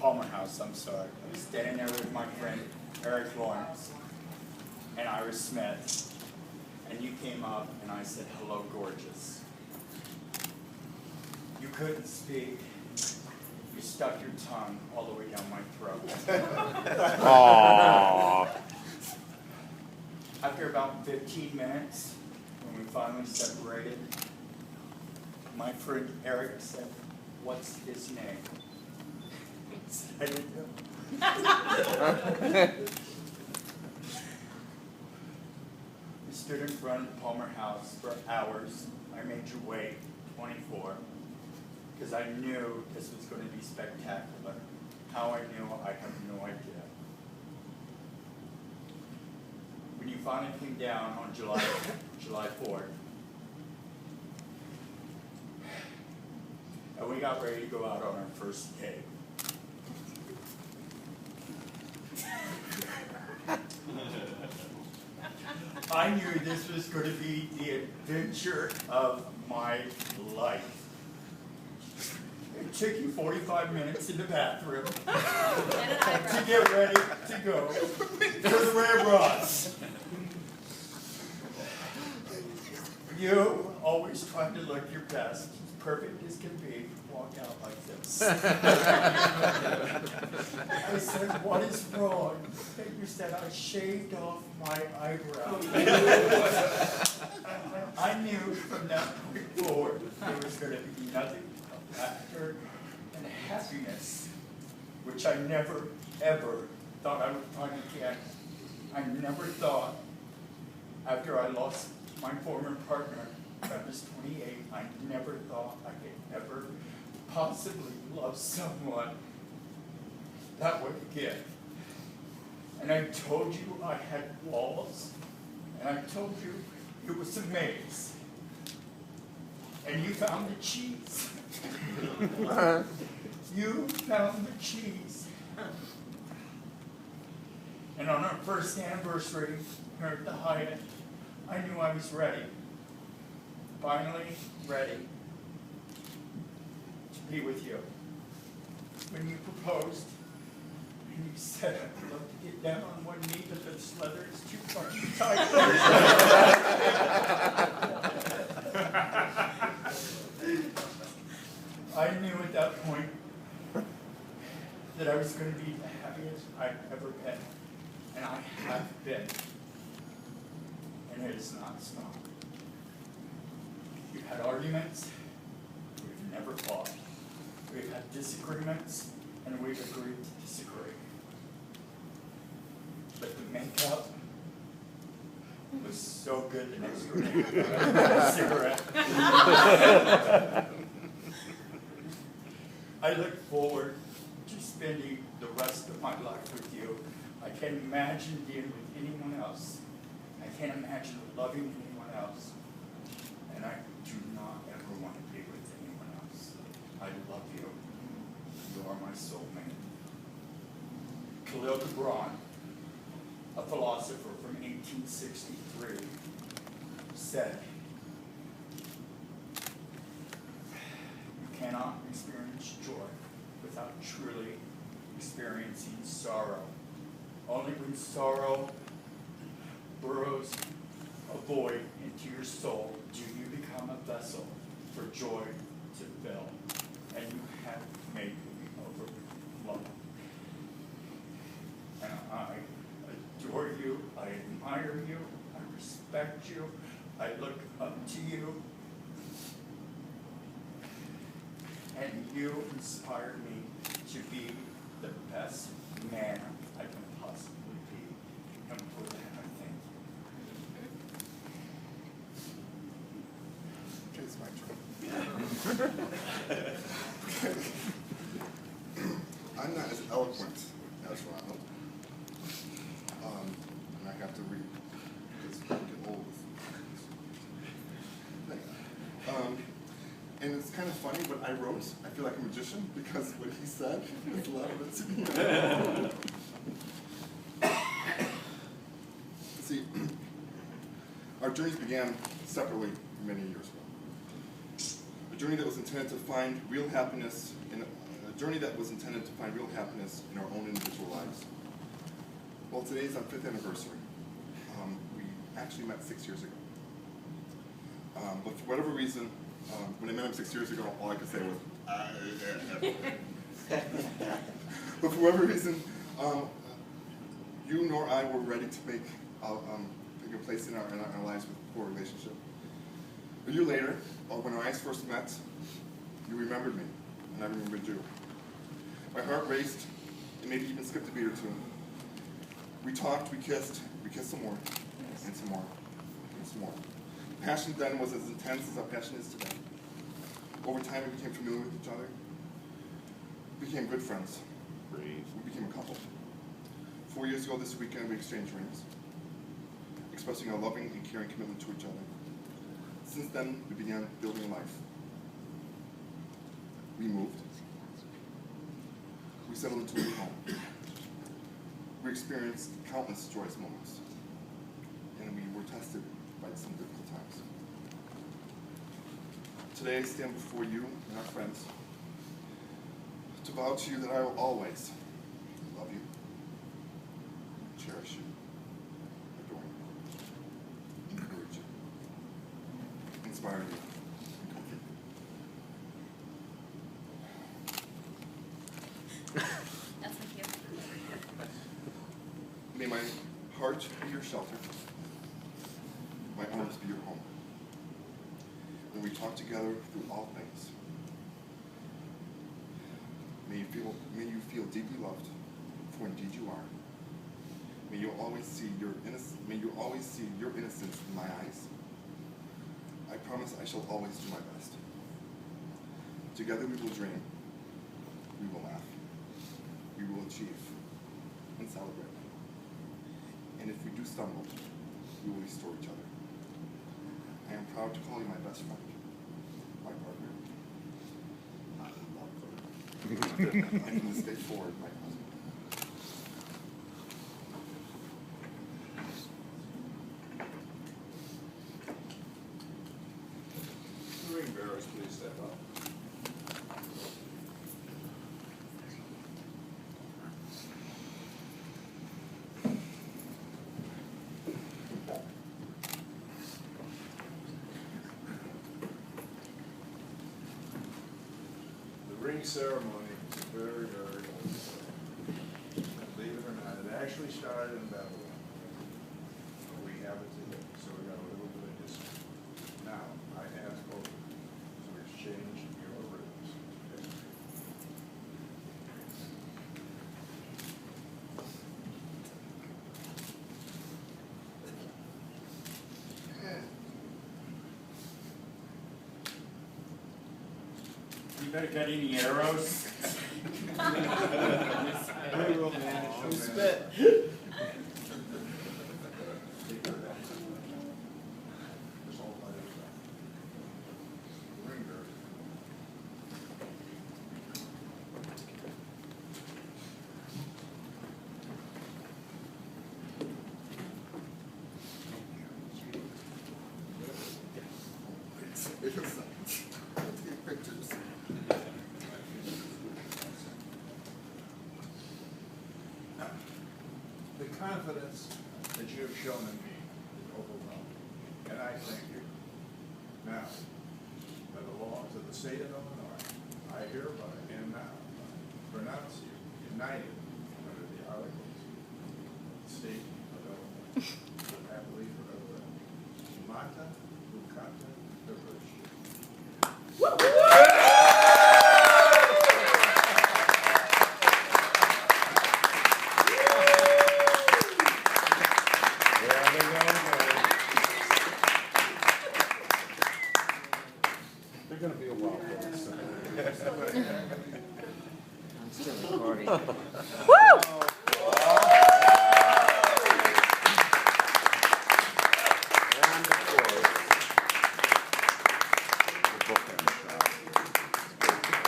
Palmer House, I'm sorry. I was standing there with my friend Eric Lawrence and Iris Smith, and you came up and I said, "Hello, gorgeous." You couldn't speak. You stuck your tongue all the way down my throat. Aww. After about 15 minutes, when we finally separated, my friend Eric said, "What's his name?" I said, "I didn't know." We stood in front of the Palmer House for hours. I made you wait 24, because I knew this was going to be spectacular. How I knew, I have no idea. When you finally came down on July 4th, and we got ready to go out on our first date. I knew this was going to be the adventure of my life. It took you 45 minutes in the bathroom to get ready to go for the Red Ross. You always trying to look your best, as perfect as can be, walk out like this. I said, "What is wrong?" And you said, "I shaved off my eyebrow." I knew from that point forward there was going to be nothing but laughter and happiness, which I never, ever thought I would find again. I never thought, after I lost my former partner, I was 28, I never thought I could ever possibly love someone that way again. And I told you I had walls, and I told you it was a maze. And you found the cheese. You found the cheese. And on our first anniversary here at the Hyatt, I knew I was ready. Finally ready to be with you. When you proposed, and you said, "I'd love to get down on one knee, but this leather is too fucking tight." I knew at that point that I was going to be the happiest I've ever been. And I have been. And it has not stopped. We've had arguments. We've never fought. We've had disagreements, and we've agreed to disagree. But the makeup was so good the next morning. A cigarette. I look forward to spending the rest of my life with you. I can't imagine being with anyone else. I can't imagine loving anyone else. And I do not ever want to be with anyone else. I love you. You are my soulmate. Khalil Gibran, a philosopher from 1863, said, "You cannot experience joy without truly experiencing sorrow. Only when sorrow burrows a void into your soul do you become a vessel for joy to fill. And you have made me overflow. And I adore you, I admire you, I respect you, I look up to you, and you inspire me to be the best man I can possibly be. And for that, I thank you." Okay, it's my turn. I'm not as eloquent as Ronald. And I have to read because I get old. And it's kind of funny what I wrote. I feel like a magician because what he said is a lot of it to me. See, our journeys began separately many years ago. A journey that was intended to find real happiness in a journey that was intended to find real happiness in our own individual lives. Well, today's our 5th anniversary. We actually met 6 years ago. But for whatever reason, when I met him 6 years ago, all I could say was, but for whatever reason, you nor I were ready to make a place in our lives for a relationship. A year later, when our eyes first met, you remembered me, and I remembered you. My heart raced, and maybe even skipped a beat or two. We talked, we kissed some more, and some more, and some more. Passion then was as intense as our passion is today. Over time, we became familiar with each other. We became good friends. We became a couple. 4 years ago this weekend, we exchanged rings, expressing our loving and caring commitment to each other. Since then, we began building a life. We moved. We settled into a new home. We experienced countless joyous moments, and we were tested by some difficult times. Today, I stand before you and our friends to vow to you that I will always love you, cherish you, adore you, encourage you, inspire you, and comfort you. That's my cue. May my heart be your shelter, my arms be your home. When we talk together through all things, may you feel deeply loved, for indeed you are. May you always see your innocence in my eyes. I promise I shall always do my best. Together we will dream, we will laugh, we will achieve and celebrate. And if we do stumble, we will restore each other. I am proud to call you my best friend, my partner, and from this day forward, my husband. The ring bearers, please step up. The ring ceremony is very, very old. Believe it or not, it actually started in Babylon. But we have it today, so we got a little bit of history. Now, I ask both of you to exchange your rings. You better got any arrows? Who spit? Take care of that. Just hold by the other side. The ring bearers. Take pictures. The confidence that you have shown in me is overwhelming, and I thank you. Now, by the laws of the state of Illinois, I hereby and now pronounce you united under the articles of the state of Illinois, happily forever. Mata Lucata Diversity.